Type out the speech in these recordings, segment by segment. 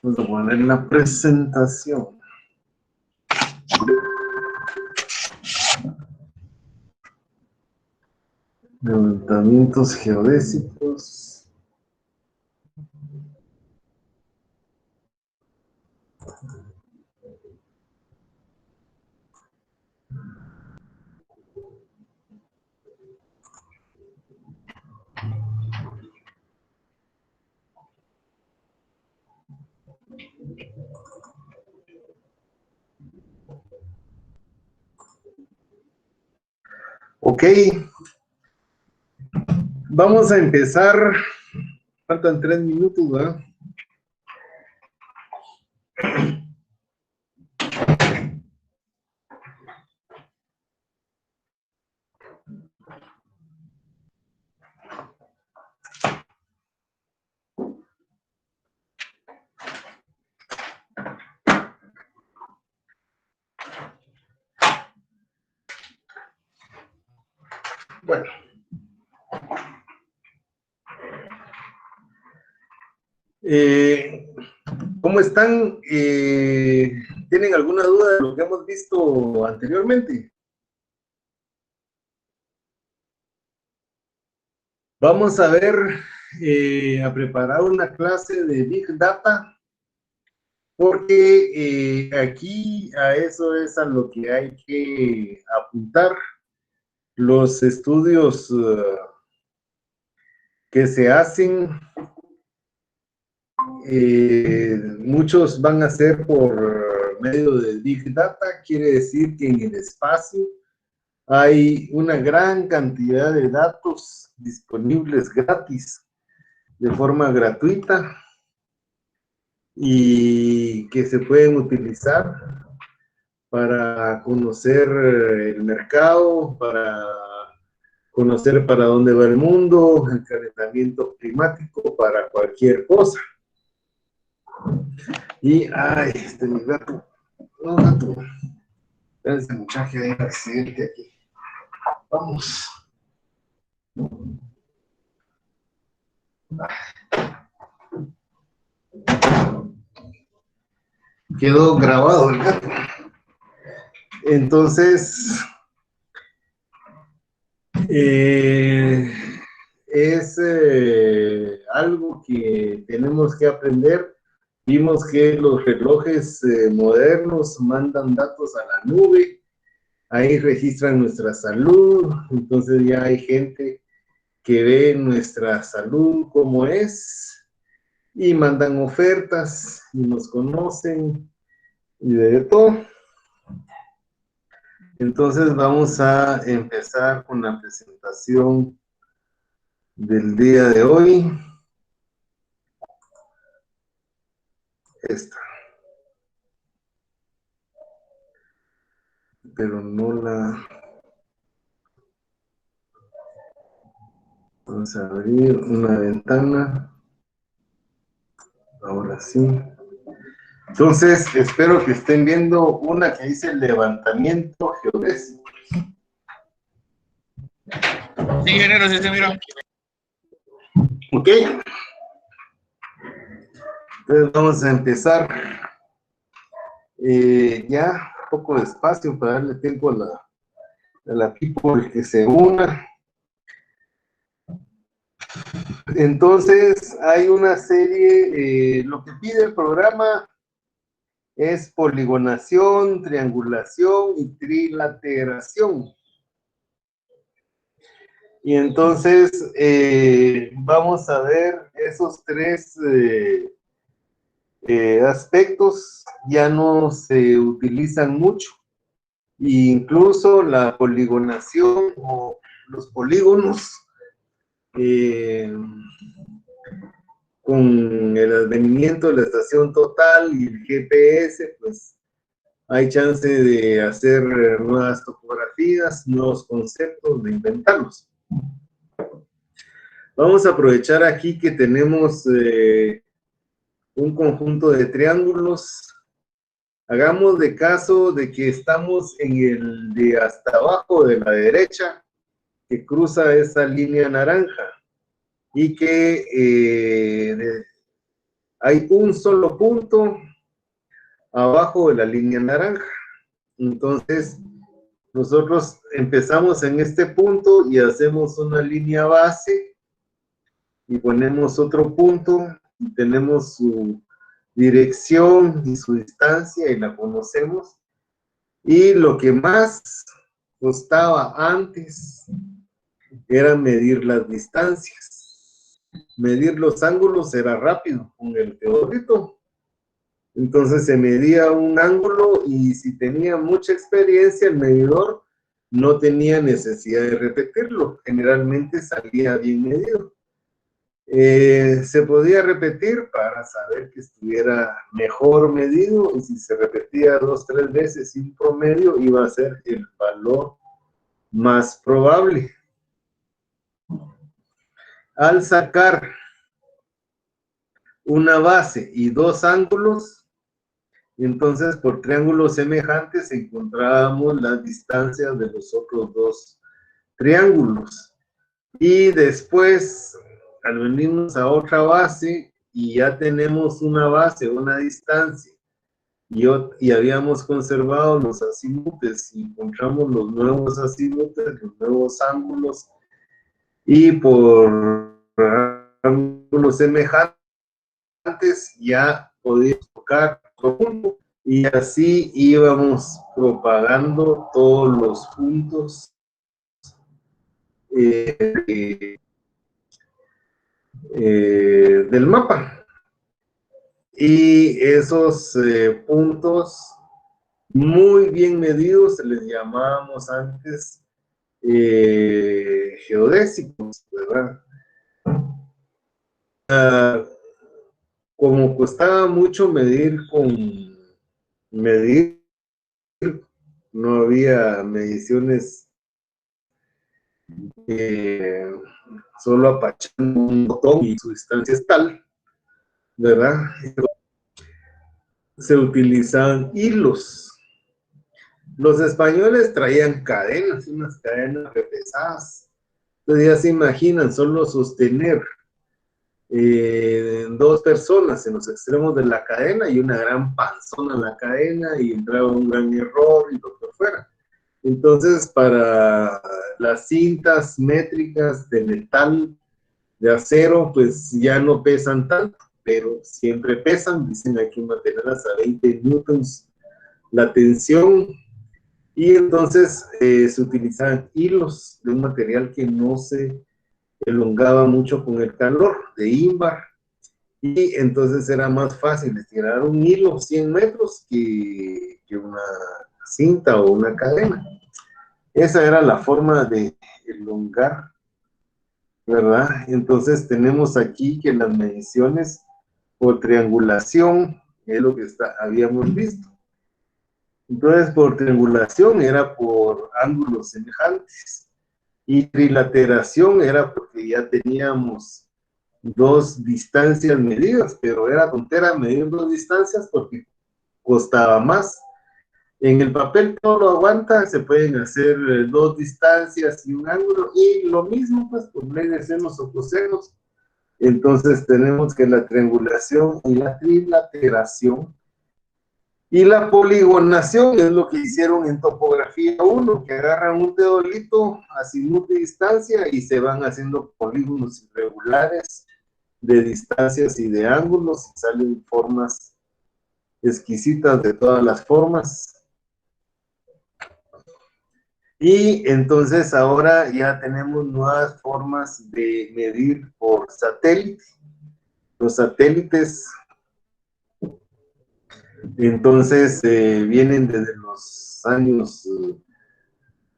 Vamos a poner la presentación. Levantamientos geodésicos. Ok, vamos a empezar. Faltan 3 minutos, ¿verdad? Bueno. ¿Cómo están? ¿Tienen alguna duda de lo que hemos visto anteriormente? Vamos a ver, a preparar una clase de Big Data, porque aquí a eso es a lo que hay que apuntar. Los estudios que se hacen, muchos van a ser por medio de Big Data, quiere decir que en el espacio hay una gran cantidad de datos disponibles gratis, de forma gratuita, y que se pueden utilizar para conocer el mercado, para conocer para dónde va el mundo, el calentamiento climático, para cualquier cosa. Y, ay, mi gato, no, gato, ese muchacho hay un accidente aquí. Vamos. Quedó grabado el gato. Entonces, es algo que tenemos que aprender. Vimos que los relojes modernos mandan datos a la nube, ahí registran nuestra salud, entonces ya hay gente que ve nuestra salud como es y mandan ofertas y nos conocen y de todo. Entonces vamos a empezar con la presentación del día de hoy. Esta. Pero no la... Vamos a abrir una ventana. Ahora sí. Entonces, espero que estén viendo una que dice levantamiento geodésico. Sí, ingeniero, sí se mira. Ok. Entonces vamos a empezar. Ya un poco despacio para darle tiempo a la people que se una. Entonces, hay una serie, lo que pide el programa es poligonación, triangulación y trilateración. Y entonces, vamos a ver esos tres aspectos, ya no se utilizan mucho. E incluso la poligonación o los polígonos, con el advenimiento de la estación total y el GPS, pues hay chance de hacer nuevas topografías, nuevos conceptos, de inventarlos. Vamos a aprovechar aquí que tenemos un conjunto de triángulos. Hagamos de caso de que estamos en el de hasta abajo de la derecha, que cruza esa línea naranja, y que hay un solo punto abajo de la línea naranja. Entonces, nosotros empezamos en este punto y hacemos una línea base y ponemos otro punto y tenemos su dirección y su distancia y la conocemos. Y lo que más costaba antes era medir las distancias. Medir los ángulos era rápido con el teodolito. Entonces se medía un ángulo y si tenía mucha experiencia el medidor no tenía necesidad de repetirlo. Generalmente salía bien medido. Se podía repetir para saber que estuviera mejor medido y si se repetía 2 o 3 veces sin promedio iba a ser el valor más probable. Al sacar una base y 2 ángulos, entonces por triángulos semejantes encontrábamos las distancias de los otros 2 triángulos. Y después, al venirnos a otra base, y ya tenemos una base, una distancia, y habíamos conservado los acimutes, y encontramos los nuevos acimutes, los nuevos ángulos, y por ángulos semejantes ya podíamos tocar otro punto, y así íbamos propagando todos los puntos del mapa. Y esos puntos muy bien medidos se les llamábamos antes geodésicos, ¿verdad? Como costaba mucho medir no había mediciones solo apachando un botón y su distancia es tal, ¿verdad? Se utilizaban hilos. Los españoles traían cadenas, unas cadenas pesadas. Entonces ya se imaginan, solo sostener 2 personas en los extremos de la cadena y una gran panzona en la cadena y entraba un gran error y lo que fuera. Entonces, para las cintas métricas de metal, de acero, pues ya no pesan tanto, pero siempre pesan, dicen aquí mantenerlas a 20 newtons la tensión, y entonces se utilizaban hilos de un material que no se elongaba mucho con el calor, de ínbar, y entonces era más fácil estirar un hilo 100 metros que una cinta o una cadena. Esa era la forma de elongar, ¿verdad? Entonces tenemos aquí que las mediciones por triangulación es lo que habíamos visto. Entonces por triangulación era por ángulos semejantes y trilateración era porque ya teníamos 2 distancias medidas, pero era tontera medir 2 distancias porque costaba más. En el papel todo lo aguanta, se pueden hacer 2 distancias y un ángulo, y lo mismo pues por ley de senos o cosenos. Entonces tenemos que la triangulación y la trilateración y la poligonación es lo que hicieron en topografía 1, que agarran un teodolito, azimut de distancia y se van haciendo polígonos irregulares de distancias y de ángulos y salen formas exquisitas de todas las formas. Y entonces ahora ya tenemos nuevas formas de medir por satélite. Los satélites entonces vienen desde los años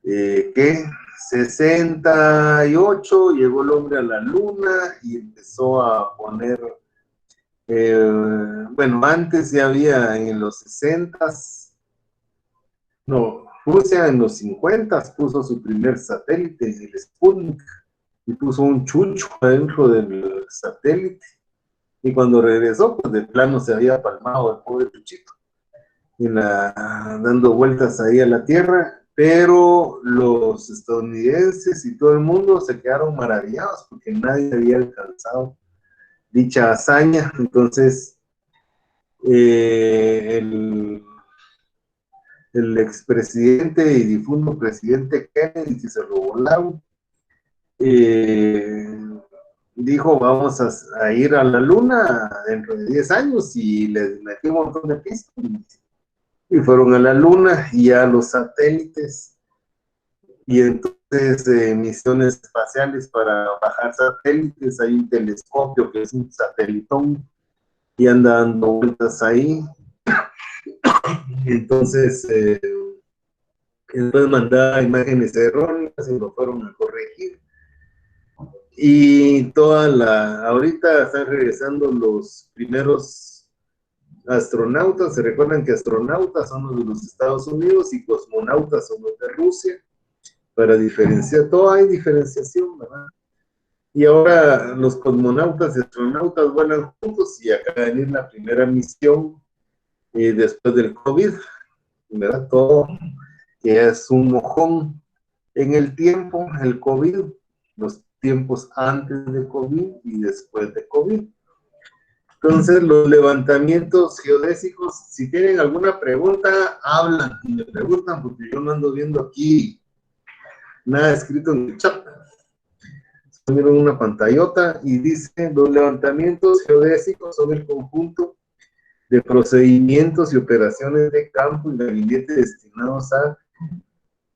68, llegó el hombre a la luna y empezó a poner, bueno, antes ya había en los 60s, no, Rusia en los 50s puso su primer satélite, el Sputnik, y puso un chucho adentro del satélite, y cuando regresó, pues de plano se había palmado el pobre chuchito, dando vueltas ahí a la Tierra, pero los estadounidenses y todo el mundo se quedaron maravillados porque nadie había alcanzado dicha hazaña. Entonces el expresidente y difunto presidente Kennedy, que se lo volaron, dijo, vamos a ir a la luna dentro de 10 años, y les metió un montón de pistas, y fueron a la luna y a los satélites, y entonces misiones espaciales para bajar satélites. Hay un telescopio que es un satelitón y anda dando vueltas ahí. Entonces después mandaba imágenes erróneas y lo fueron a corregir. Y ahorita están regresando los primeros astronautas. Se recuerdan que astronautas son los de los Estados Unidos y cosmonautas son los de Rusia, para diferenciar. Todo hay diferenciación, ¿verdad? Y ahora los cosmonautas y astronautas vuelan juntos, y acaba de venir la primera misión después del COVID, ¿verdad? Todo que es un mojón en el tiempo, el COVID, los tiempos antes de COVID y después de COVID. Entonces, los levantamientos geodésicos, si tienen alguna pregunta, hablan y me preguntan, porque yo no ando viendo aquí nada escrito en el chat. Miro una pantallota y dice: los levantamientos geodésicos son el conjunto de procedimientos y operaciones de campo y gabinete destinados a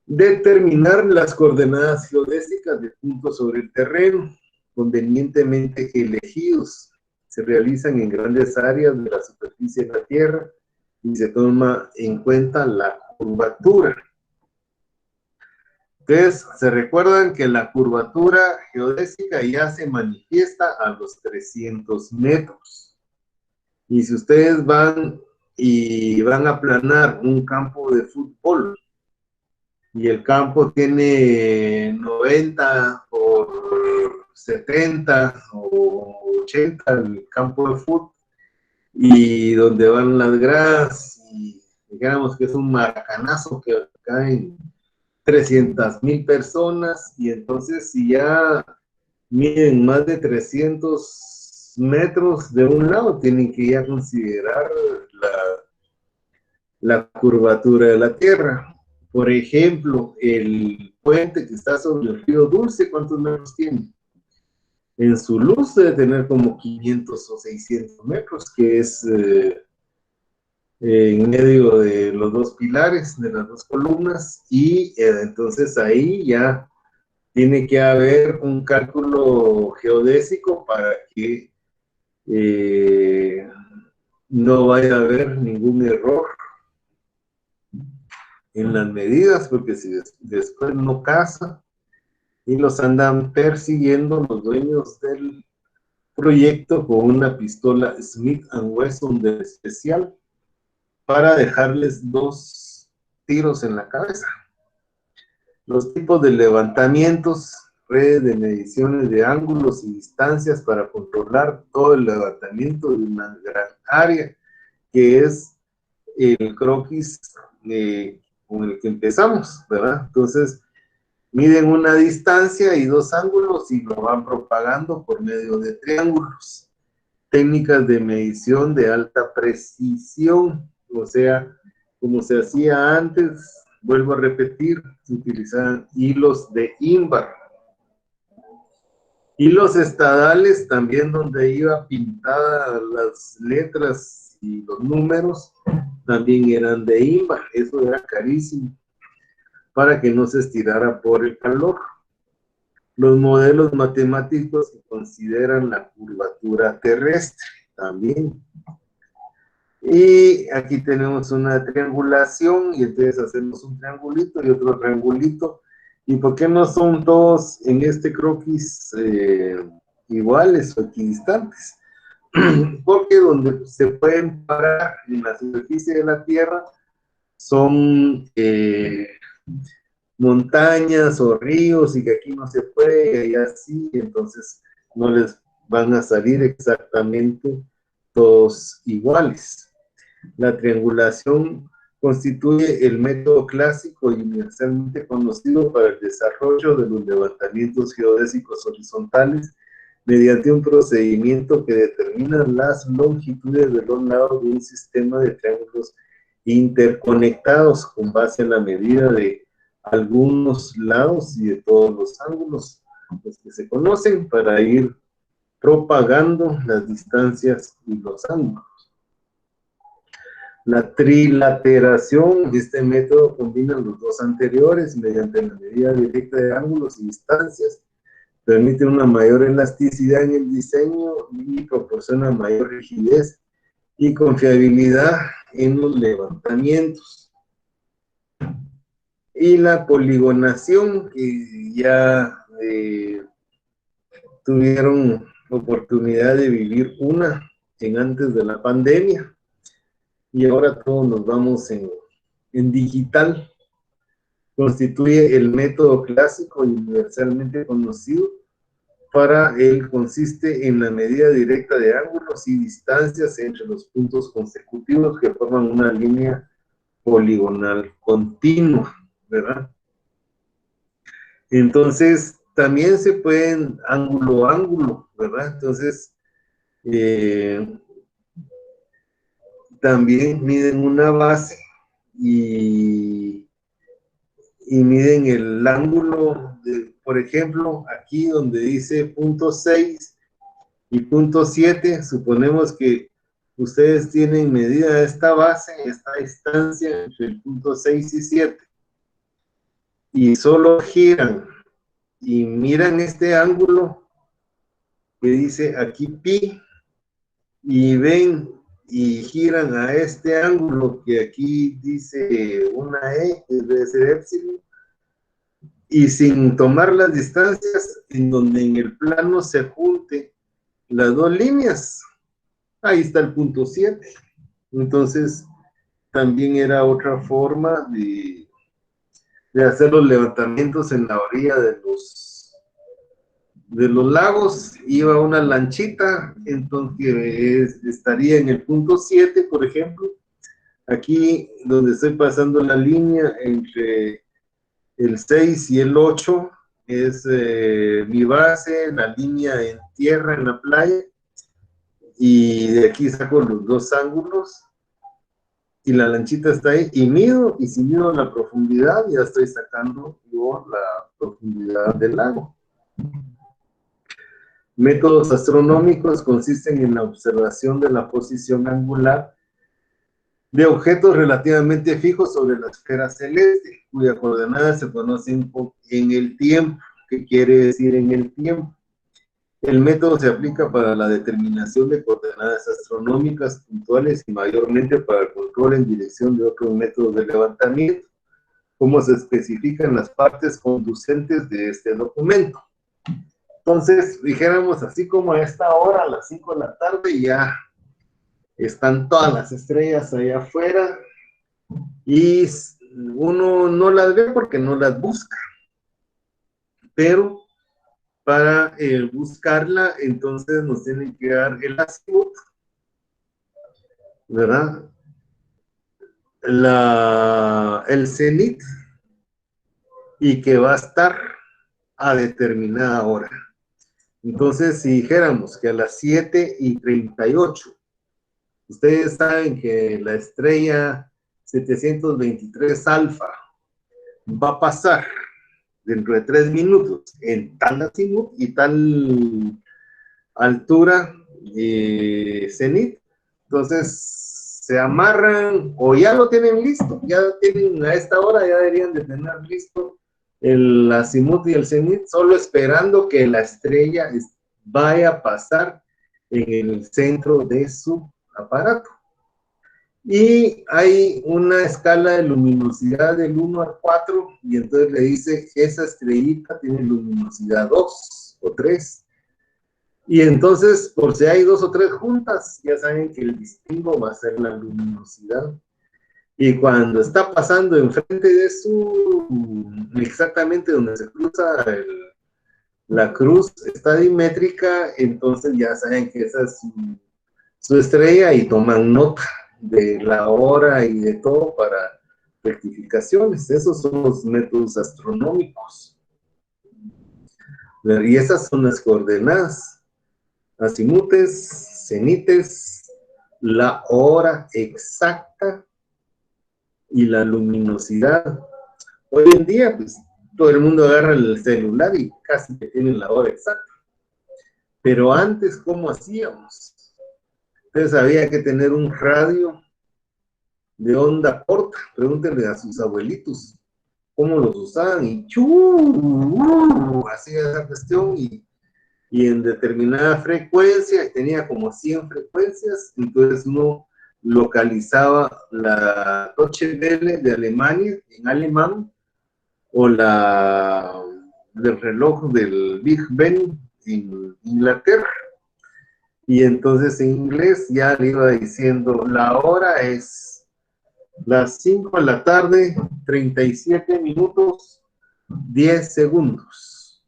determinar las coordenadas geodésicas de puntos sobre el terreno, convenientemente elegidos. Se realizan en grandes áreas de la superficie de la Tierra y se toma en cuenta la curvatura. Entonces, se recuerdan que la curvatura geodésica ya se manifiesta a los 300 metros. Y si ustedes van a aplanar un campo de fútbol, y el campo tiene 90 por 70 o 80, el campo de fútbol, y donde van las gradas, y digamos que es un maracanazo que caen 300,000 personas, y entonces si ya miden más de 300 metros de un lado, tienen que ya considerar la curvatura de la Tierra. Por ejemplo, el puente que está sobre el río Dulce, ¿cuántos metros tiene? En su luz debe tener como 500 o 600 metros, que es en medio de los dos pilares, de las dos columnas, y entonces ahí ya tiene que haber un cálculo geodésico para que no vaya a haber ningún error en las medidas, porque si después no casa, y los andan persiguiendo los dueños del proyecto con una pistola Smith & Wesson de especial para dejarles 2 tiros en la cabeza. Los tipos de levantamientos: redes de mediciones de ángulos y distancias para controlar todo el levantamiento de una gran área, que es el croquis con el que empezamos, ¿verdad? Entonces, miden una distancia y 2 ángulos y lo van propagando por medio de triángulos. Técnicas de medición de alta precisión, o sea, como se hacía antes, vuelvo a repetir, se utilizaban hilos de ímbar. Hilos estadales también, donde iba pintada las letras y los números, también eran de ímbar. Eso era carísimo, para que no se estirara por el calor. Los modelos matemáticos que consideran la curvatura terrestre también. Y aquí tenemos una triangulación, y entonces hacemos un triangulito y otro triangulito. ¿Y por qué no son todos en este croquis iguales o equidistantes? Porque donde se pueden parar en la superficie de la Tierra son montañas o ríos, y que aquí no se puede, y así, entonces no les van a salir exactamente todos iguales. La triangulación constituye el método clásico y universalmente conocido para el desarrollo de los levantamientos geodésicos horizontales mediante un procedimiento que determina las longitudes de los lados de un sistema de triángulos interconectados con base en la medida de algunos lados y de todos los ángulos los que se conocen para ir propagando las distancias y los ángulos. La trilateración, este método combina los dos anteriores mediante la medida directa de ángulos y distancias, permite una mayor elasticidad en el diseño y proporciona mayor rigidez y confiabilidad en los levantamientos. Y la poligonación, que ya tuvieron oportunidad de vivir una en antes de la pandemia, y ahora todos nos vamos en digital, constituye el método clásico y universalmente conocido. Para él consiste en la medida directa de ángulos y distancias entre los puntos consecutivos que forman una línea poligonal continua, ¿verdad? Entonces, también se pueden ángulo a ángulo, ¿verdad? Entonces, también miden una base y miden el ángulo, por ejemplo, aquí donde dice punto 6 y punto 7, suponemos que ustedes tienen medida esta base, esta distancia entre el punto 6 y 7, y solo giran y miran este ángulo que dice aquí pi, y ven y giran a este ángulo que aquí dice una E, que debe ser épsilon, y sin tomar las distancias en donde en el plano se junte las dos líneas, ahí está el punto 7. Entonces, también era otra forma de hacer los levantamientos en la orilla de los lagos. Iba una lanchita, entonces estaría en el punto 7, por ejemplo, aquí donde estoy pasando la línea entre el 6 y el 8, es mi base, la línea en tierra, en la playa, y de aquí saco los dos ángulos, y la lanchita está ahí, y mido, y si mido la profundidad, ya estoy sacando yo la profundidad del lago. Métodos astronómicos consisten en la observación de la posición angular de objetos relativamente fijos sobre la esfera celeste, cuya coordenada se conoce en el tiempo. ¿Qué quiere decir en el tiempo? El método se aplica para la determinación de coordenadas astronómicas puntuales y mayormente para el control en dirección de otros métodos de levantamiento, como se especifican las partes conducentes de este documento. Entonces, dijéramos así como a esta hora, a las 5 de la tarde, ya están todas las estrellas allá afuera y uno no las ve porque no las busca, pero para buscarla, entonces nos tienen que dar el azimut, ¿verdad? El cenit, y que va a estar a determinada hora. Entonces, si dijéramos que a las 7:38, ustedes saben que la estrella 723 alfa va a pasar dentro de 3 minutos en tal azimut y tal altura cenit, entonces se amarran o ya lo tienen listo, ya tienen a esta hora, ya deberían de tener listo el azimut y el cenit, solo esperando que la estrella vaya a pasar en el centro de su aparato. Y hay una escala de luminosidad del 1 al 4, y entonces le dice, esa estrellita tiene luminosidad 2 o 3. Y entonces, por si hay 2 o 3 juntas, ya saben que el distingo va a ser la luminosidad. Y cuando está pasando enfrente de exactamente donde se cruza la cruz está dimétrica, entonces ya saben que esa es su estrella y toman nota de la hora y de todo para rectificaciones. Esos son los métodos astronómicos. Y esas son las coordenadas. Azimutes, cenites, la hora exacta y la luminosidad. Hoy en día, pues, todo el mundo agarra el celular y casi que tienen la hora exacta. Pero antes, ¿cómo hacíamos? Entonces había que tener un radio de onda corta. Pregúntenle a sus abuelitos cómo los usaban y hacía esa cuestión y en determinada frecuencia, tenía como 100 frecuencias, entonces uno localizaba la Deutsche Welle de Alemania en alemán o del reloj del Big Ben en Inglaterra. Y entonces en inglés ya le iba diciendo, la hora es las 5 de la tarde, 37 minutos, 10 segundos.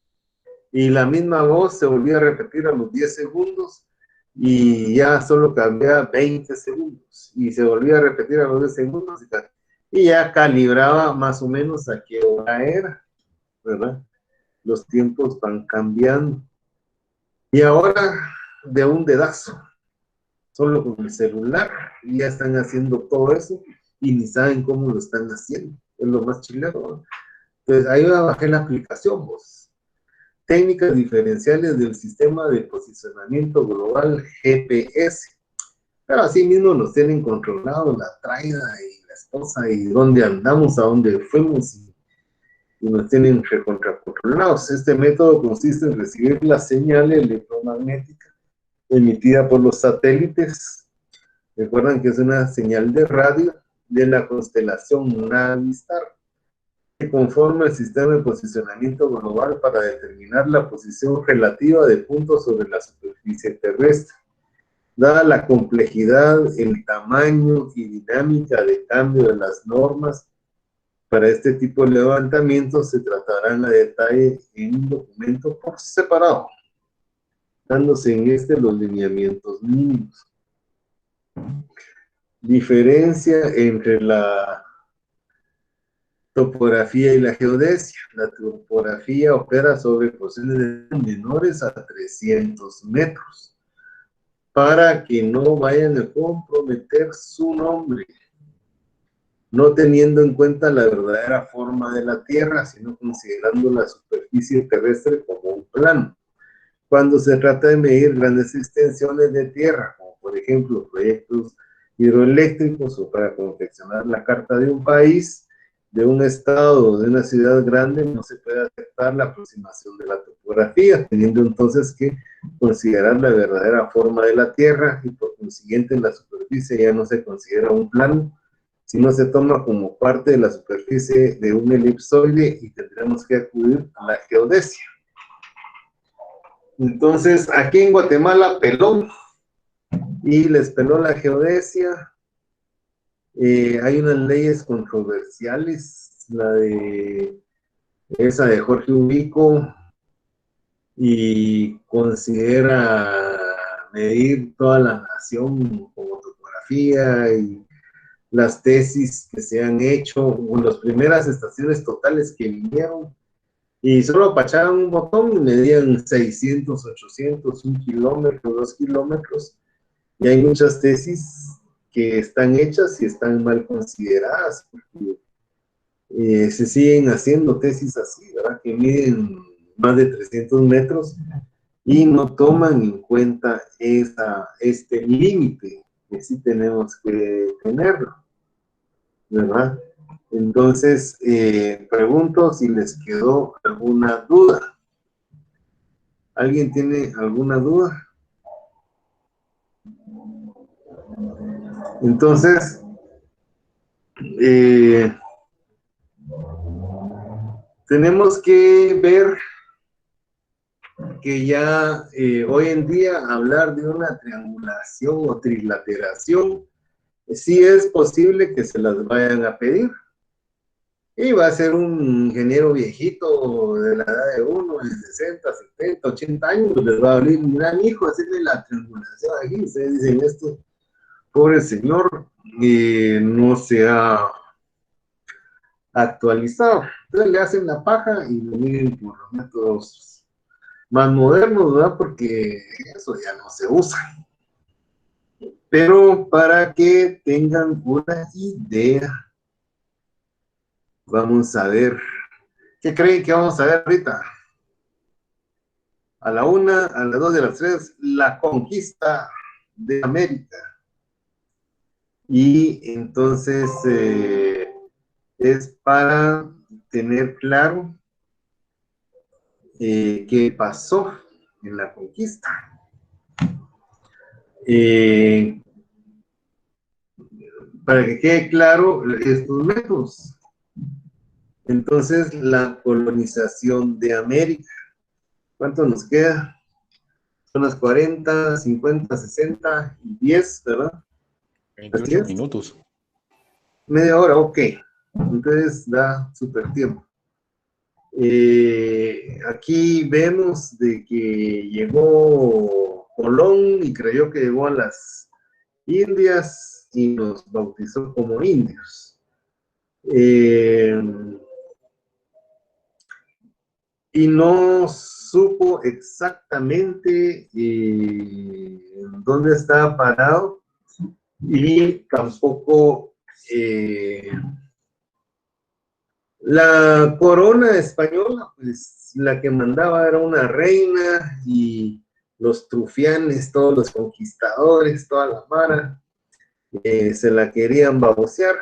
Y la misma voz se volvía a repetir a los 10 segundos y ya solo cambiaba 20 segundos. Y se volvía a repetir a los 10 segundos y ya calibraba más o menos a qué hora era, ¿verdad? Los tiempos van cambiando. Y ahora, de un dedazo, solo con el celular, ya están haciendo todo eso y ni saben cómo lo están haciendo. Es lo más chileno, ¿no? Entonces, ahí va a bajar la aplicación, vos. Técnicas diferenciales del sistema de posicionamiento global GPS. Pero así mismo nos tienen controlados la traída y la esposa y dónde andamos, a dónde fuimos y nos tienen recontracontrolados. Este método consiste en recibir la señal electromagnética emitida por los satélites. Recuerdan que es una señal de radio de la constelación Navistar, que conforma el sistema de posicionamiento global para determinar la posición relativa de puntos sobre la superficie terrestre. Dada la complejidad, el tamaño y dinámica de cambio de las normas para este tipo de levantamientos, se tratarán a detalle en un documento por separado, dándose en este los lineamientos mínimos. Diferencia entre la topografía y la geodesia. La topografía opera sobre porciones menores a 300 metros para que no vayan a comprometer su nombre, no teniendo en cuenta la verdadera forma de la Tierra, sino considerando la superficie terrestre como un plano. Cuando se trata de medir grandes extensiones de tierra, como por ejemplo proyectos hidroeléctricos o para confeccionar la carta de un país, de un estado o de una ciudad grande, no se puede aceptar la aproximación de la topografía, teniendo entonces que considerar la verdadera forma de la Tierra y por consiguiente la superficie ya no se considera un plano, sino se toma como parte de la superficie de un elipsoide y tendremos que acudir a la geodesia. Entonces, aquí en Guatemala peló y les peló la geodesia. Hay unas leyes controversiales, esa de Jorge Ubico, y considera medir toda la nación como topografía y las tesis que se han hecho, o las primeras estaciones totales que vinieron, y solo apachaban un botón y medían 600, 800, 1 kilómetro, 2 kilómetros, y hay muchas tesis que están hechas y están mal consideradas, porque se siguen haciendo tesis así, ¿verdad? Que miden más de 300 metros y no toman en cuenta este límite que sí tenemos que tenerlo, ¿verdad? Entonces, pregunto si les quedó alguna duda. ¿Alguien tiene alguna duda? Entonces, tenemos que ver que ya hoy en día hablar de una triangulación o triliteración, sí es posible que se las vayan a pedir. Y va a ser un ingeniero viejito de la edad de uno, de 60, 70, 80 años, les va a abrir, mira, hijo, hacerle la triangulación aquí. Ustedes dicen esto, pobre señor, no se ha actualizado. Entonces le hacen la paja y lo miden por los métodos más modernos, ¿verdad? Porque eso ya no se usa. Pero para que tengan una idea, vamos a ver. ¿Qué creen que vamos a ver ahorita? A la 1, a las 2 y a las 3, la conquista de América. Y entonces es para tener claro qué pasó en la conquista. Para que quede claro estos métodos. Entonces, la colonización de América. ¿Cuánto nos queda? Son las 40, 50, 60 y 10, ¿verdad? 28 minutos. Media hora, ok. Entonces da súper tiempo. Aquí vemos de que llegó Colón y creyó que llegó a las Indias y nos bautizó como indios. Y no supo exactamente dónde estaba parado y tampoco la corona española, pues la que mandaba era una reina y los trufianes, todos los conquistadores, toda la mara, se la querían babosear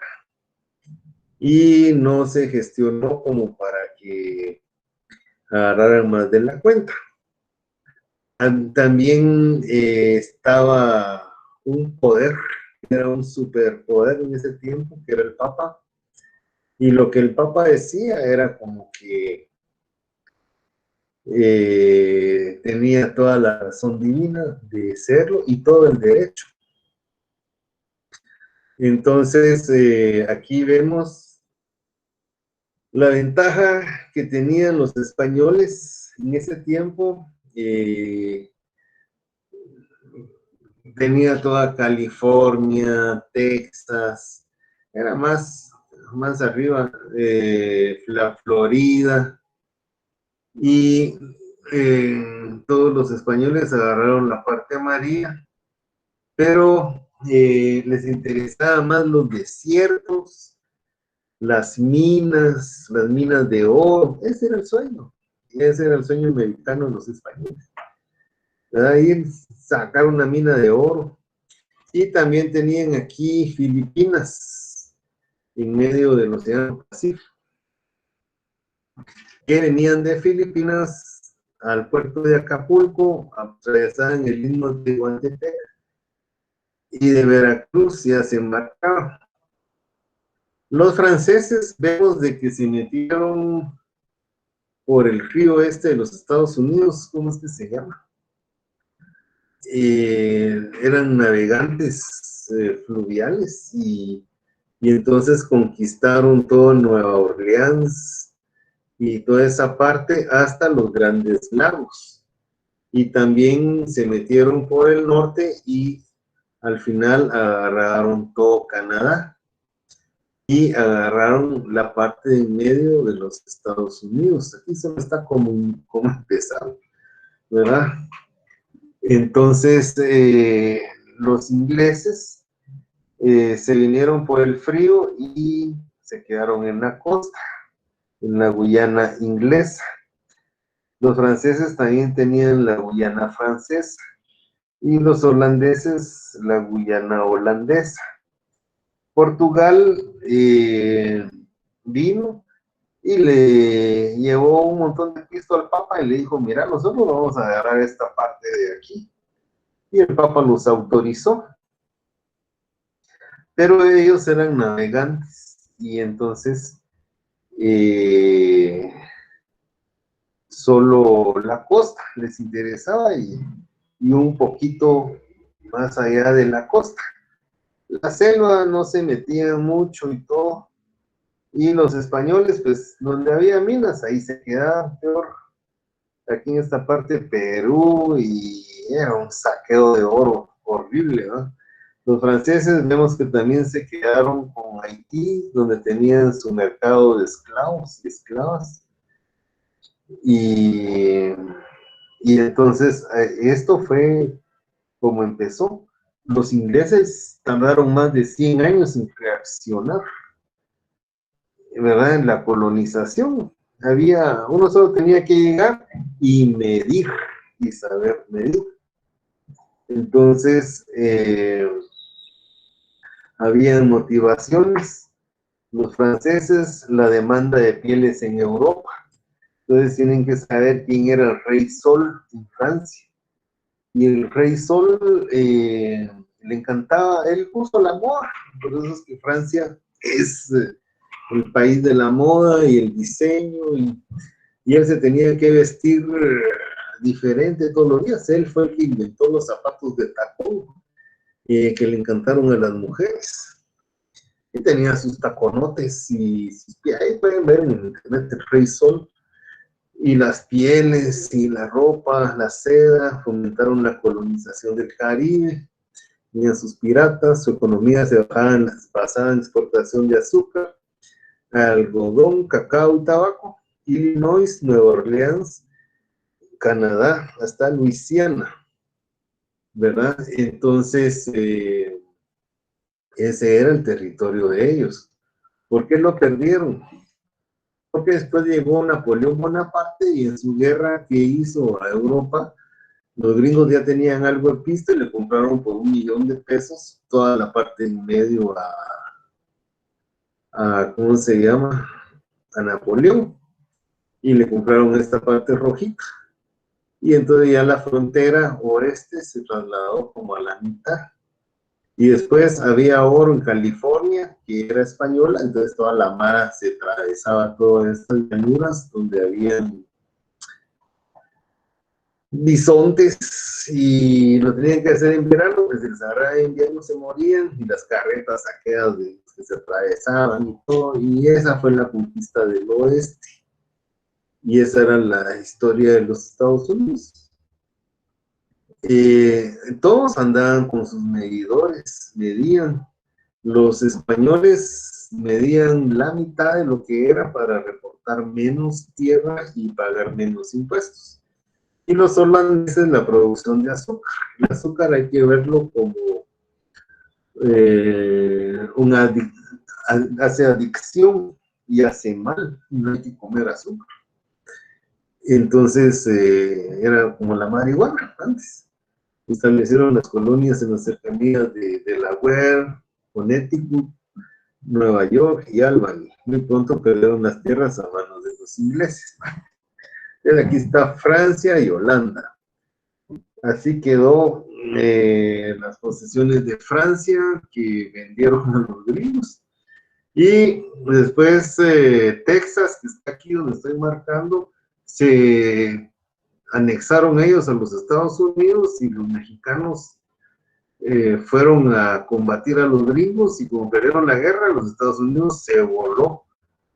y no se gestionó como para que agarraran más de la cuenta. También estaba un poder, era un superpoder en ese tiempo, que era el Papa, y lo que el Papa decía era como que tenía toda la razón divina de serlo y todo el derecho. Entonces, aquí vemos la ventaja que tenían los españoles en ese tiempo. Tenía toda California, Texas, era más arriba, la Florida, y todos los españoles agarraron la parte amarilla, pero les interesaban más los desiertos, las minas de oro. Ese era el sueño americano de los españoles. Ahí sacar una mina de oro. Y también tenían aquí Filipinas, en medio del Océano Pacífico, que venían de Filipinas al puerto de Acapulco, atravesaban el istmo de Tehuantepec, y de Veracruz ya se embarcaban. Los franceses vemos de que se metieron por el río este de los Estados Unidos, ¿cómo es que se llama? Eran navegantes fluviales y entonces conquistaron todo Nueva Orleans y toda esa parte hasta los Grandes Lagos. Y también se metieron por el norte y al final agarraron todo Canadá y agarraron la parte en medio de los Estados Unidos. Aquí solo está como empezar, ¿verdad? Entonces, los ingleses se vinieron por el frío y se quedaron en la costa, en la Guyana inglesa. Los franceses también tenían la Guyana francesa y los holandeses la Guyana holandesa. Portugal vino y le llevó un montón de pisto al Papa y le dijo, mira, nosotros vamos a agarrar esta parte de aquí. Y el Papa los autorizó. Pero ellos eran navegantes y entonces solo la costa les interesaba y un poquito más allá de la costa. La selva no se metía mucho y todo, y los españoles, pues, donde había minas, ahí se quedaban. Peor aquí en esta parte de Perú, y era un saqueo de oro horrible, ¿no? Los franceses vemos que también se quedaron con Haití, donde tenían su mercado de esclavos y esclavas. Y Y entonces, esto fue como empezó. Los ingleses tardaron más de 100 años en reaccionar, ¿verdad? En la colonización. Uno solo tenía que llegar y medir, y saber medir. Entonces, había motivaciones. Los franceses, la demanda de pieles en Europa. Entonces tienen que saber quién era el rey Sol en Francia. Y el rey Sol le encantaba, él puso la moda. Por eso es que Francia es el país de la moda y el diseño. Y él se tenía que vestir diferente todos los días. Él fue el que inventó los zapatos de tacón que le encantaron a las mujeres. Y tenía sus taconotes y sus pies. Ahí pueden ver en internet el rey Sol. Y las pieles y la ropa, la seda, fomentaron la colonización del Caribe. Tenían sus piratas, su economía se basaba en exportación de azúcar, algodón, cacao y tabaco. Illinois, Nueva Orleans, Canadá, hasta Luisiana, ¿verdad? Entonces, ese era el territorio de ellos. ¿Por qué lo perdieron? Porque después llegó Napoleón Bonaparte y en su guerra que hizo a Europa, los gringos ya tenían algo de pista y le compraron por $1,000,000 toda la parte en medio ¿cómo se llama? A Napoleón. Y le compraron esta parte rojita. Y entonces ya la frontera oeste se trasladó como a la mitad. Y después había oro en California, que era española, entonces toda la mara se atravesaba todas estas llanuras donde habían bisontes y lo tenían que hacer en verano, pues el Sahara de invierno se morían y las carretas saqueadas que se atravesaban y todo, y esa fue la conquista del oeste. Y esa era la historia de los Estados Unidos. Todos andaban con sus medidores, medían. Los españoles medían la mitad de lo que era para reportar menos tierra y pagar menos impuestos. Y los holandeses la producción de azúcar. El azúcar hay que verlo como hace adicción y hace mal, no hay que comer azúcar. Entonces era como la marihuana antes. Establecieron las colonias en las cercanías de Delaware, Connecticut, Nueva York y Albany. Muy pronto perdieron las tierras a manos de los ingleses. Aquí está Francia y Holanda. Así quedó las posesiones de Francia que vendieron a los gringos. Y después Texas, que está aquí donde estoy marcando, se anexaron ellos a los Estados Unidos y los mexicanos fueron a combatir a los gringos y como perdieron la guerra, los Estados Unidos se voló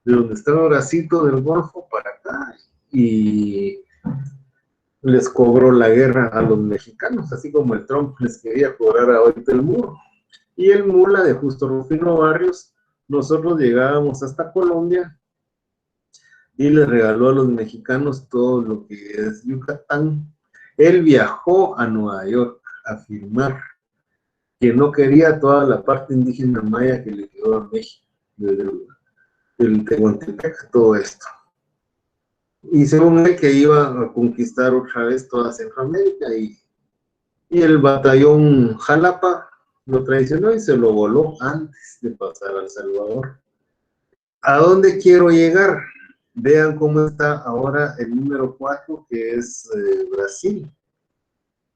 de donde está el bracito del Golfo para acá y les cobró la guerra a los mexicanos, así como el Trump les quería cobrar ahorita el muro. Y el mula de Justo Rufino Barrios, nosotros llegábamos hasta Colombia y le regaló a los mexicanos todo lo que es Yucatán. Él viajó a Nueva York a firmar que no quería toda la parte indígena maya que le quedó a México, del Tehuantepec, todo esto. Y según él que iba a conquistar otra vez toda Centroamérica y el batallón Jalapa lo traicionó y se lo voló antes de pasar a El Salvador. ¿A dónde quiero llegar? Vean cómo está ahora el número 4, que es Brasil.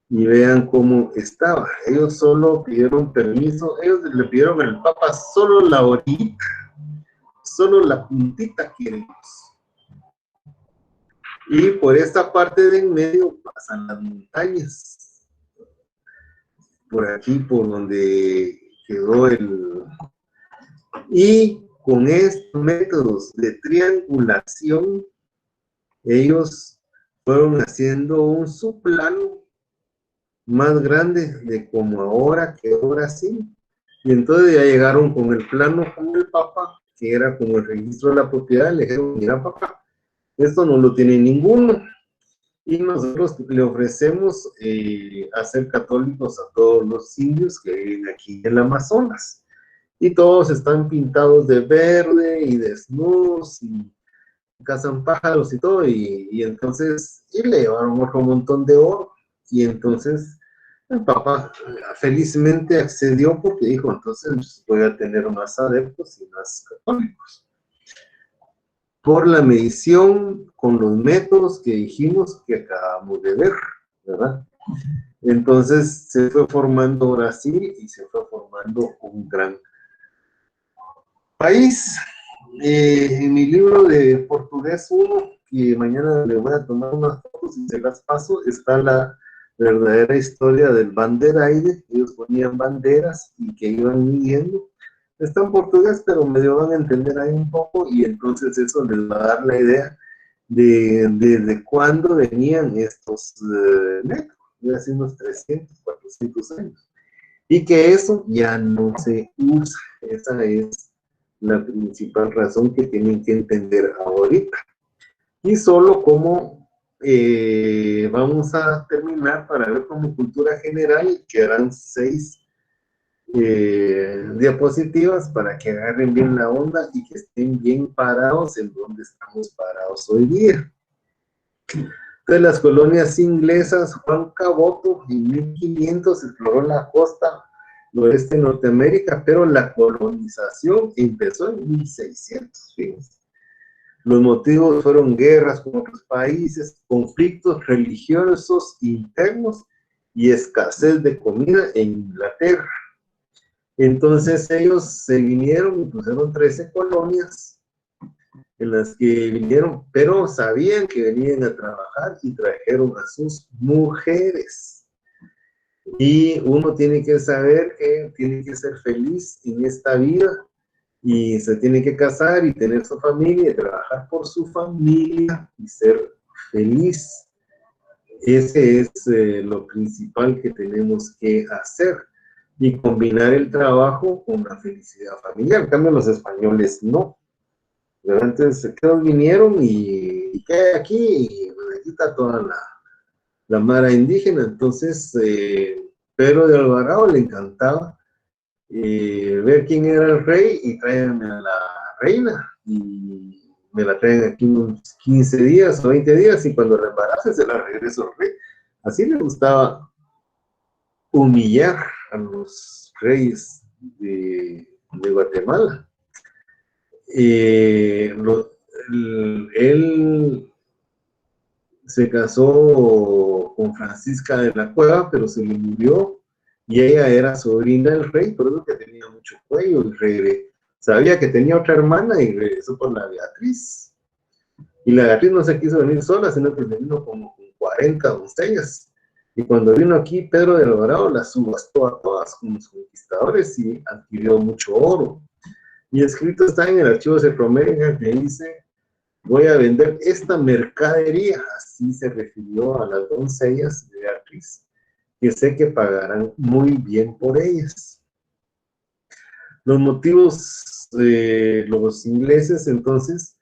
Y vean cómo estaba. Ellos solo pidieron permiso, ellos le pidieron al Papa solo la orillita, solo la puntita queremos. Y por esta parte de en medio pasan las montañas. Por aquí, por donde quedó Y con estos métodos de triangulación, ellos fueron haciendo un subplano más grande de como ahora quedó Brasil. Y entonces ya llegaron con el plano con el Papa, que era como el registro de la propiedad, le dijeron, mira Papa, esto no lo tiene ninguno. y nosotros le ofrecemos hacer católicos a todos los indios que viven aquí en el Amazonas. Y todos están pintados de verde y desnudos y cazan pájaros y todo, y entonces, y le llevaron otro montón de oro, y entonces el Papa felizmente accedió porque dijo, entonces voy a tener más adeptos y más católicos. Por la medición, con los métodos que dijimos que acabamos de ver, ¿verdad? Entonces se fue formando Brasil y se fue formando un gran país. En mi libro de portugués 1, que mañana le voy a tomar unas fotos y se las paso, está la verdadera historia del banderaide. Ellos ponían banderas y que iban midiendo. Está en portugués, pero medio van a entender ahí un poco, y entonces eso les va a dar la idea de cuándo venían estos métodos, hace unos 300, 400 años. Y que eso ya no se usa. Esa es la principal razón que tienen que entender ahorita. Y solo como vamos a terminar para ver como cultura general, quedarán 6 diapositivas para que agarren bien la onda y que estén bien parados en donde estamos parados hoy día. Entonces, las colonias inglesas, Juan Caboto en 1500 exploró la costa oeste de Norteamérica, pero la colonización empezó en 1600. Fíjense. Los motivos fueron guerras con otros países, conflictos religiosos internos y escasez de comida en Inglaterra. Entonces ellos se vinieron y pusieron 13 colonias en las que vinieron, pero sabían que venían a trabajar y trajeron a sus mujeres. Y uno tiene que saber que tiene que ser feliz en esta vida y se tiene que casar y tener su familia y trabajar por su familia y ser feliz. Ese es lo principal que tenemos que hacer, y combinar el trabajo con la felicidad familiar. En cambio, los españoles no. Pero antes todos vinieron y ¿qué hay aquí? Y aquí está toda la mara indígena. Entonces, Pedro de Alvarado le encantaba ver quién era el rey y tráiganme a la reina. Y me la traen aquí unos 15 días o 20 días, y cuando la embarace se la regreso al rey. Así le gustaba humillar a los reyes de Guatemala. Él se casó con Francisca de la Cueva, pero se le murió, y ella era sobrina del rey, por eso que tenía mucho cuello. El rey sabía que tenía otra hermana y regresó por la Beatriz. Y la Beatriz no se quiso venir sola, sino que vino como con 40 doncellas. Y cuando vino aquí, Pedro de Alvarado las subastó a todas como los conquistadores y adquirió mucho oro. Y escrito está en el archivo de Promega que dice: voy a vender esta mercadería. Así se refirió a las doncellas de Beatriz, que sé que pagarán muy bien por ellas. Los motivos de los ingleses entonces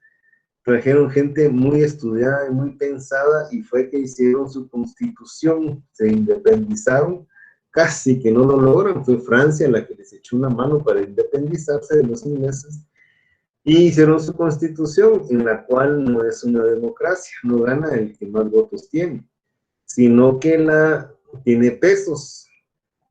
trajeron gente muy estudiada y muy pensada, y fue que hicieron su constitución, se independizaron, casi que no lo logran. Fue Francia la que les echó una mano para independizarse de los ingleses, y hicieron su constitución, en la cual no es una democracia, no gana el que más votos tiene, sino que tiene pesos,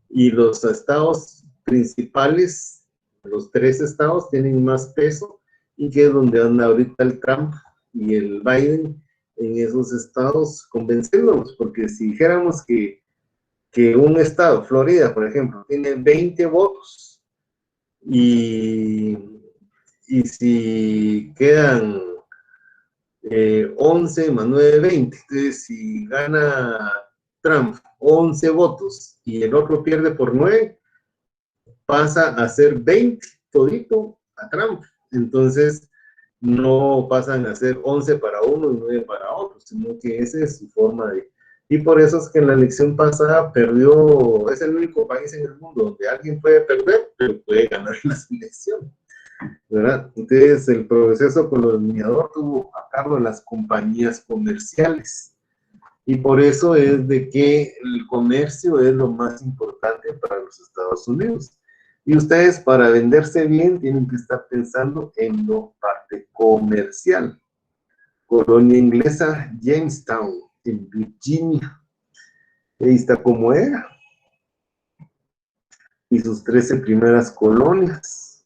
y los estados principales, los 3 estados tienen más peso, y que es donde anda ahorita el Trump y el Biden, en esos estados, convenciéndolos, porque si dijéramos que un estado, Florida, por ejemplo, tiene 20 votos, y si quedan 11 más 9, 20, entonces si gana Trump 11 votos y el otro pierde por 9, pasa a ser 20 todito a Trump. Entonces no pasan a ser 11 para uno y 9 para otro, sino que esa es su forma de... Y por eso es que en la elección pasada perdió, es el único país en el mundo donde alguien puede perder, pero puede ganar las elecciones, ¿verdad? Entonces el proceso colonizador tuvo a cargo las compañías comerciales. Y por eso es de que el comercio es lo más importante para los Estados Unidos. Y ustedes, para venderse bien, tienen que estar pensando en la parte comercial. Colonia inglesa, Jamestown, en Virginia. Ahí está como era. Y sus 13 primeras colonias.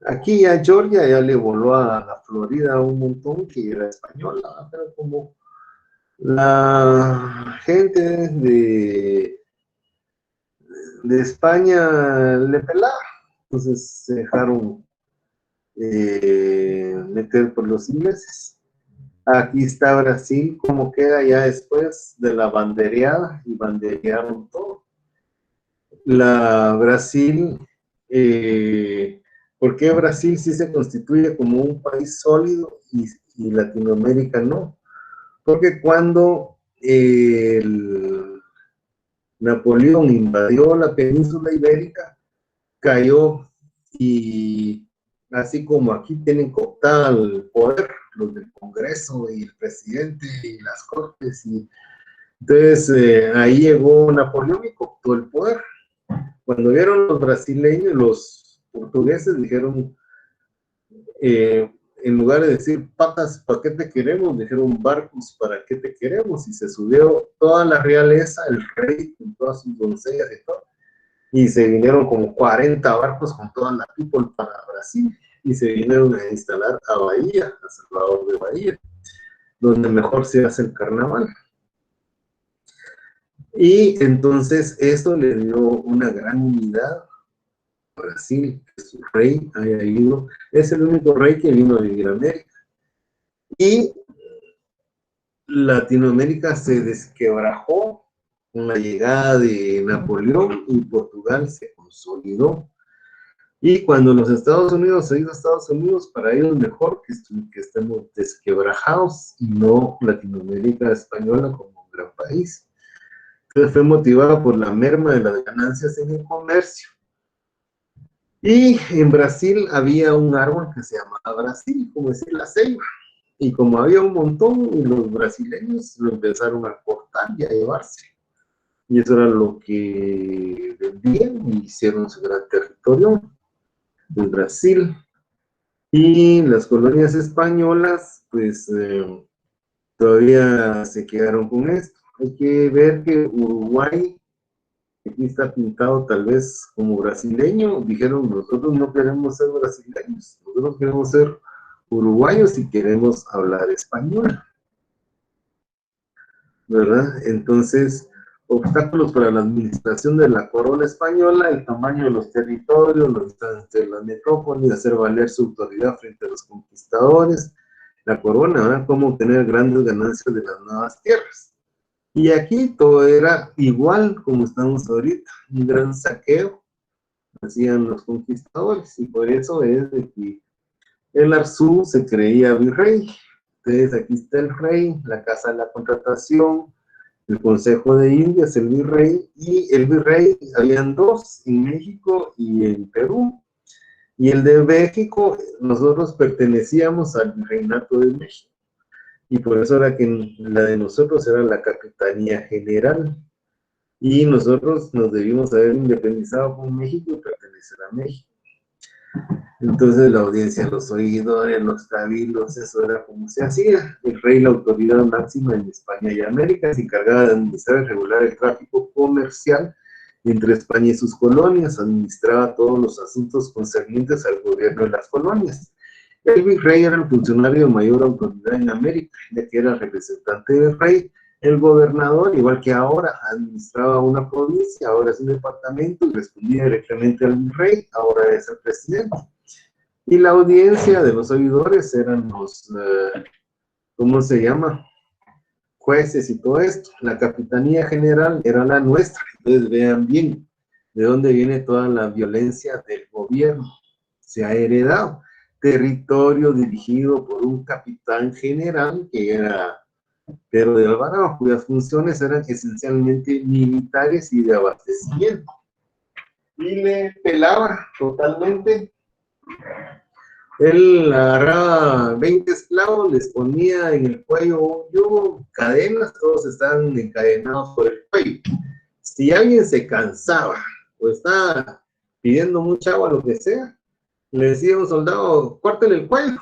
Aquí a Georgia ya le voló a la Florida un montón que era española, pero como la gente de España le pelaba, entonces se dejaron meter por los ingleses. Aquí está Brasil, como queda ya después de la bandereada, y banderearon todo. La Brasil, ¿por qué Brasil sí se constituye como un país sólido y Latinoamérica no? Porque cuando Napoleón invadió la península ibérica, cayó, y así como aquí tienen cooptada el poder, los del Congreso y el presidente y las cortes, y entonces ahí llegó Napoleón y cooptó el poder. Cuando vieron los brasileños, los portugueses dijeron, en lugar de decir patas, ¿para qué te queremos? Dijeron barcos, ¿para qué te queremos? Y se subió toda la realeza, el rey con todas sus doncellas y todo, y se vinieron como 40 barcos con toda la people para Brasil, y se vinieron a instalar a Bahía, a Salvador de Bahía, donde mejor se hace el carnaval. Y entonces esto le dio una gran unidad a Brasil, que su rey haya ido, es el único rey que vino a vivir a América. Y Latinoamérica se desquebrajó con la llegada de Napoleón, y Portugal se consolidó. Y cuando los Estados Unidos se hizo Estados Unidos, para ellos mejor que estemos desquebrajados y no Latinoamérica española como un gran país. Entonces fue motivado por la merma de las ganancias en el comercio. Y en Brasil había un árbol que se llamaba Brasil, como decir la ceiba. Y como había un montón, los brasileños lo empezaron a cortar y a llevarse. Y eso era lo que vendían, y hicieron su gran territorio en Brasil. Y las colonias españolas, pues todavía se quedaron con esto. Hay que ver que Uruguay, aquí está pintado tal vez como brasileño, dijeron, nosotros no queremos ser brasileños, nosotros queremos ser uruguayos y queremos hablar español, ¿verdad? Entonces, obstáculos para la administración de la corona española, el tamaño de los territorios, los distancias de la metrópoli, hacer valer su autoridad frente a los conquistadores, la corona, ¿verdad? Cómo obtener grandes ganancias de las nuevas tierras. Y aquí todo era igual como estamos ahorita, un gran saqueo hacían los conquistadores, y por eso es de que el Arzú se creía virrey. Entonces aquí está el rey, la Casa de la Contratación, el Consejo de Indias, el virrey, y el virrey habían dos, en México y en Perú. Y el de México, nosotros pertenecíamos al Virreinato de México, y por eso era que la de nosotros era la Capitanía General, y nosotros nos debimos haber independizado con México y pertenecer a México. Entonces la audiencia, los oidores, los cabildos, eso era como se hacía. El rey, la autoridad máxima en España y América, se encargaba de administrar y regular el tráfico comercial entre España y sus colonias, administraba todos los asuntos concernientes al gobierno de las colonias. El virrey era el funcionario de mayor autoridad en América, ya que era representante del rey. El gobernador, igual que ahora, administraba una provincia, ahora es un departamento, y respondía directamente al virrey, ahora es el presidente. Y la audiencia de los oidores eran los, ¿cómo se llama? Jueces y todo esto. La Capitanía General era la nuestra. Entonces vean bien de dónde viene toda la violencia del gobierno. Se ha heredado territorio dirigido por un capitán general que era Pedro de Alvarado, cuyas funciones eran esencialmente militares y de abastecimiento. Y le pelaba totalmente Él agarraba 20 esclavos, les ponía en el cuello cadenas, todos estaban encadenados por el cuello. Si alguien se cansaba o estaba pidiendo mucha agua, lo que sea, le decía a un soldado, córtele el cuello.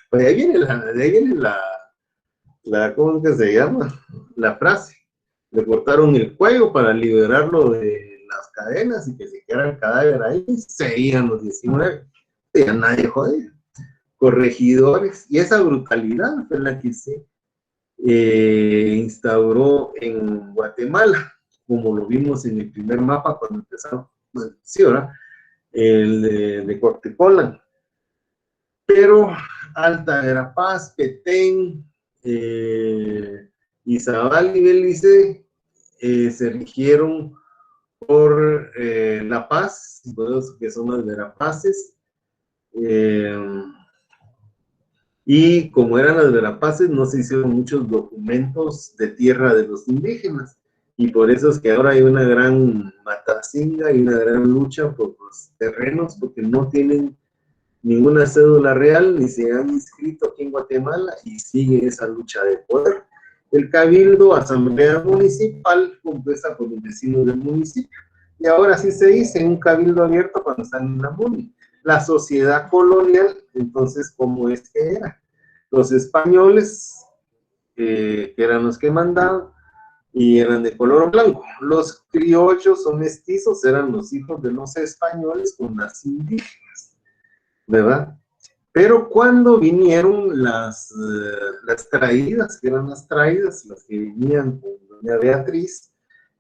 Pues de ahí viene ¿cómo es que se llama? La frase. Le cortaron el cuello para liberarlo de las cadenas y que se quedara el cadáver ahí. Seguían los 19. Ya nadie jodía. Corregidores. Y esa brutalidad fue la que se instauró en Guatemala, como lo vimos en el primer mapa cuando empezamos. Sí, ¿verdad? El de Cortecolan. Pero Alta Verapaz, Petén, Izabal y Belice se rigieron por La Paz, que son las Verapaces, y como eran las Verapaces, no se hicieron muchos documentos de tierra de los indígenas, y por eso es que ahora hay una gran matacinga y una gran lucha por los terrenos, porque no tienen ninguna cédula real, ni se han inscrito aquí en Guatemala, y sigue esa lucha de poder. El Cabildo, Asamblea Municipal, compuesta por los vecinos del municipio. Y ahora sí se dice un cabildo abierto cuando están en la MUNI. La sociedad colonial, entonces, ¿cómo es que era? Los españoles, que eran los que mandaban, y eran de color blanco. Los criollos o mestizos eran los hijos de los españoles con las indígenas, ¿verdad? Pero cuando vinieron las traídas, que eran las traídas, las que venían con doña Beatriz,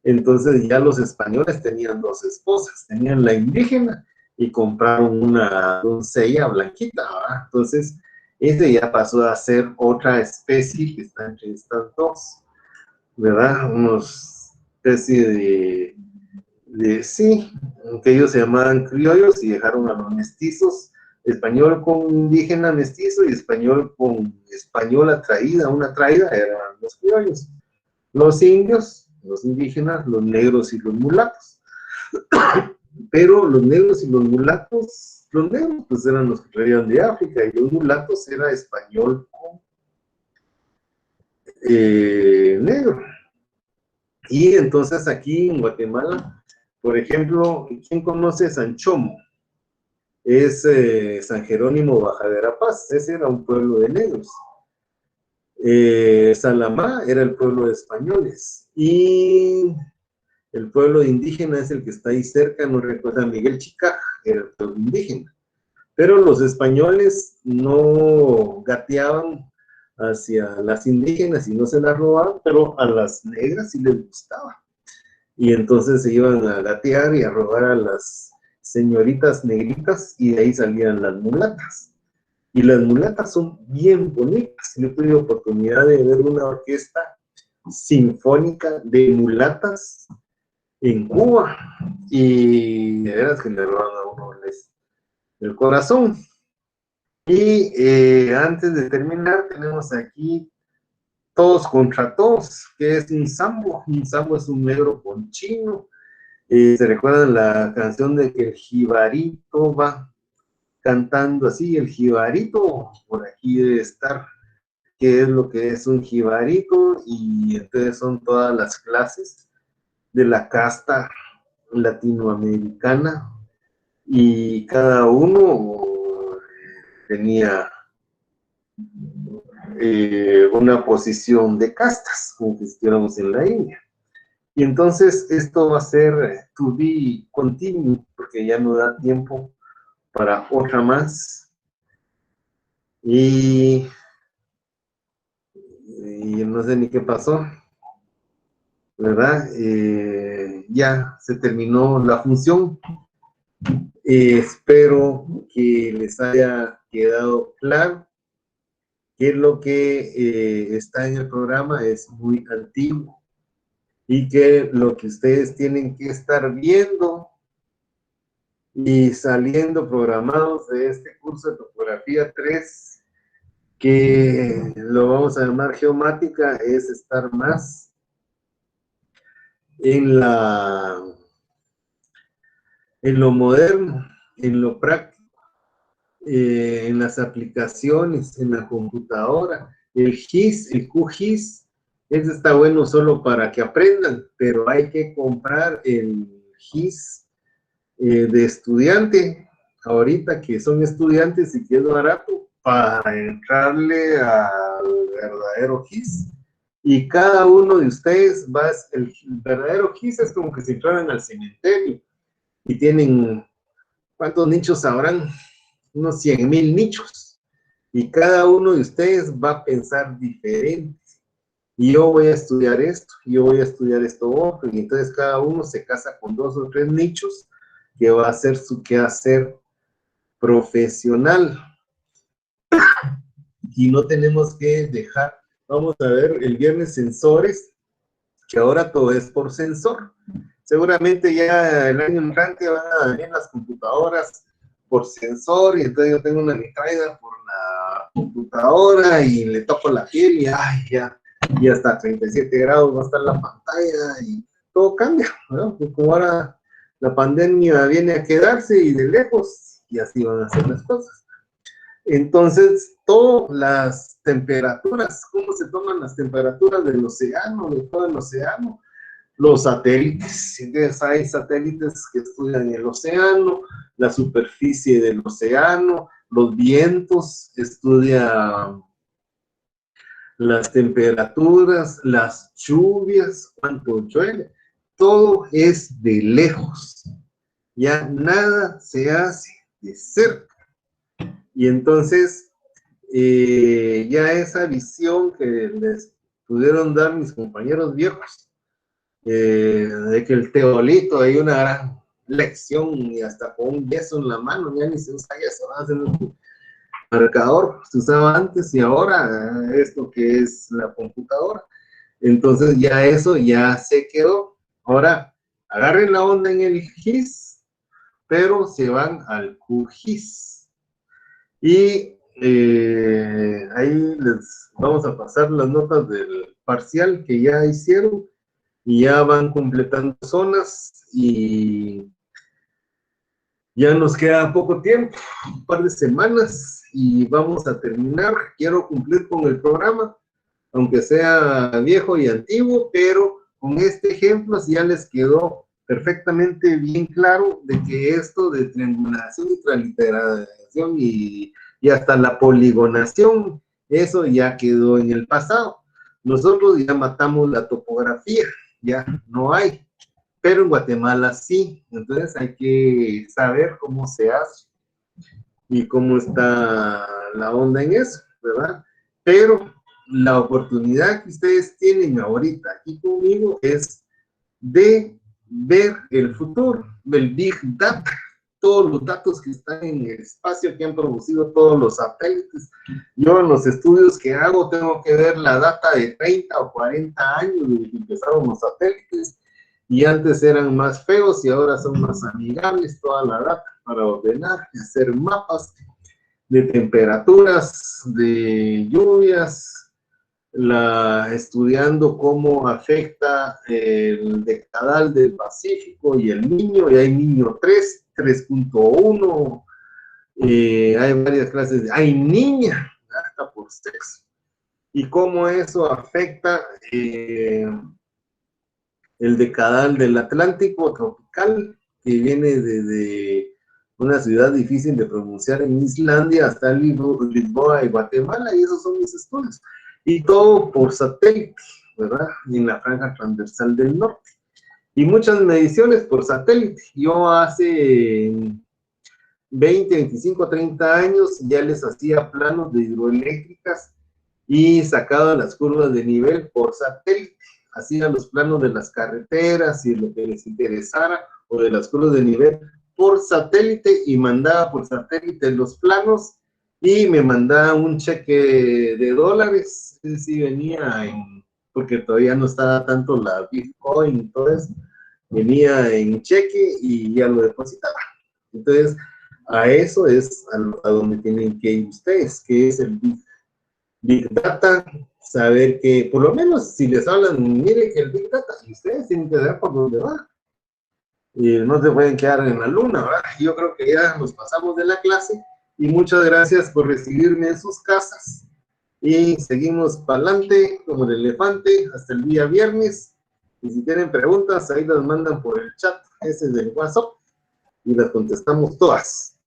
entonces ya los españoles tenían dos esposas, tenían la indígena y compraron una doncella blanquita, ¿verdad? Entonces, ese ya pasó a ser otra especie que está entre estas dos, ¿verdad? Unos especie sí, que ellos se llamaban criollos y dejaron a los mestizos, español con indígena mestizo y español con española traída, una traída, eran los criollos. Los indios, los indígenas, los negros y los mulatos. Pero los negros y los mulatos, los negros pues eran los que traían de África y los mulatos era español con negro. Y entonces aquí en Guatemala, por ejemplo, ¿quién conoce San Chomo? Es San Jerónimo Baja de Verapaz, ese era un pueblo de negros. Salamá era el pueblo de españoles. Y el pueblo de indígena es el que está ahí cerca, no recuerda, Miguel Chicaja, era el pueblo indígena. Pero los españoles no gateaban hacia las indígenas y no se las robaban, pero a las negras sí les gustaba. Y entonces se iban a gatear y a robar a las señoritas negritas y de ahí salían las mulatas. Y las mulatas son bien bonitas. Yo tuve oportunidad de ver una orquesta sinfónica de mulatas en Cuba y de veras que le roban a uno el corazón. Y antes de terminar tenemos aquí Todos contra Todos, que es un sambo. Un sambo es un negro con chino. ¿Se recuerdan la canción de que el jibarito va cantando así? El jibarito, por aquí debe estar, qué es lo que es un jibarito, y entonces son todas las clases de la casta latinoamericana, y cada uno tenía una posición de castas, como si estuviéramos en la India. Y entonces esto va a ser to be continued, porque ya no da tiempo para otra más. Y no sé ni qué pasó, ¿verdad? Ya se terminó la función. Espero que les haya quedado claro que lo que está en el programa es muy antiguo y que lo que ustedes tienen que estar viendo y saliendo programados de este curso de topografía 3, que lo vamos a llamar geomática, es estar más en lo moderno, en lo práctico, en las aplicaciones, en la computadora. El GIS, el QGIS, ese está bueno solo para que aprendan, pero hay que comprar el GIS de estudiante, ahorita que son estudiantes y que es barato, para entrarle al verdadero GIS. Y cada uno de ustedes el verdadero GIS es como que si entraran al cementerio y tienen, ¿cuántos nichos habrán? Unos 100,000 nichos. Y cada uno de ustedes va a pensar diferente. Y yo voy a estudiar esto, yo voy a estudiar esto otro, y entonces cada uno se casa con 2 o 3 nichos que va a hacer su quehacer profesional. Y no tenemos que dejar, vamos a ver el viernes sensores, que ahora todo es por sensor. Seguramente ya el año entrante van a venir las computadoras por sensor, y entonces yo tengo una retraída por la computadora y le toco la piel y ay, ya, y hasta 37 grados va a estar la pantalla y todo cambia, ¿no? Pues como ahora la pandemia viene a quedarse y de lejos, y así van a ser las cosas. Entonces, todas las temperaturas, ¿cómo se toman las temperaturas del océano, de todo el océano? Los satélites, entonces hay satélites que estudian el océano, la superficie del océano, los vientos, estudia las temperaturas, las lluvias, cuánto llueve, todo es de lejos, ya nada se hace de cerca. Y entonces, ya esa visión que les pudieron dar mis compañeros viejos, de que el teolito hay una gran lección y hasta con un yeso en la mano, ya ni se usa yeso, hace un marcador, se usaba antes y ahora esto que es la computadora. Entonces ya eso ya se quedó. Ahora, agarren la onda en el GIS, pero se van al QGIS. Y ahí les vamos a pasar las notas del parcial que ya hicieron y ya van completando zonas y ya nos queda poco tiempo, un par de semanas y vamos a terminar. Quiero cumplir con el programa, aunque sea viejo y antiguo, pero con este ejemplo ya les quedó perfectamente bien claro de que esto de triangulación y transliteración y hasta la poligonación, eso ya quedó en el pasado. Nosotros ya matamos la topografía, ya no hay, pero en Guatemala sí, entonces hay que saber cómo se hace y cómo está la onda en eso, ¿verdad? Pero la oportunidad que ustedes tienen ahorita aquí conmigo es de ver el futuro, del Big Data, todos los datos que están en el espacio que han producido todos los satélites. Yo en los estudios que hago tengo que ver la data de 30 o 40 años desde que empezaron los satélites, y antes eran más feos y ahora son más amigables toda la data para ordenar y hacer mapas de temperaturas, de lluvias, estudiando cómo afecta el decadal del Pacífico y el Niño, y hay Niño 3, 3.1, hay varias clases, hay niña, hasta por sexo, y cómo eso afecta el decadal del Atlántico tropical, que viene desde una ciudad difícil de pronunciar en Islandia hasta Lisboa y Guatemala, y esos son mis estudios. Y todo por satélite, ¿verdad? En la franja transversal del norte. Y muchas mediciones por satélite. Yo hace 20, 25, 30 años ya les hacía planos de hidroeléctricas y sacaba las curvas de nivel por satélite. Hacía los planos de las carreteras y lo que les interesara, o de las curvas de nivel por satélite, y mandaba por satélite los planos y me mandaba un cheque de dólares. Sí venía porque todavía no estaba tanto la Bitcoin y todo eso, venía en cheque y ya lo depositaba. Entonces, a eso es a donde tienen que ir ustedes, que es el Big Data, saber que, por lo menos, si les hablan, mire que el Big Data, y ustedes tienen que ver por dónde va. Y no se pueden quedar en la luna, ¿verdad? Yo creo que ya nos pasamos de la clase, y muchas gracias por recibirme en sus casas. Y seguimos para adelante como el elefante hasta el día viernes. Y si tienen preguntas, ahí las mandan por el chat, ese es del WhatsApp, y las contestamos todas.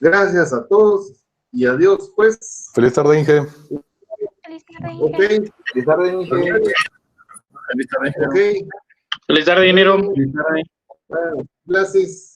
Gracias a todos y adiós, pues. Feliz tarde, Inge. Feliz tarde, Inge. Ok. Feliz tarde, Inge. Ok. Feliz tarde, dinero. Bueno, gracias.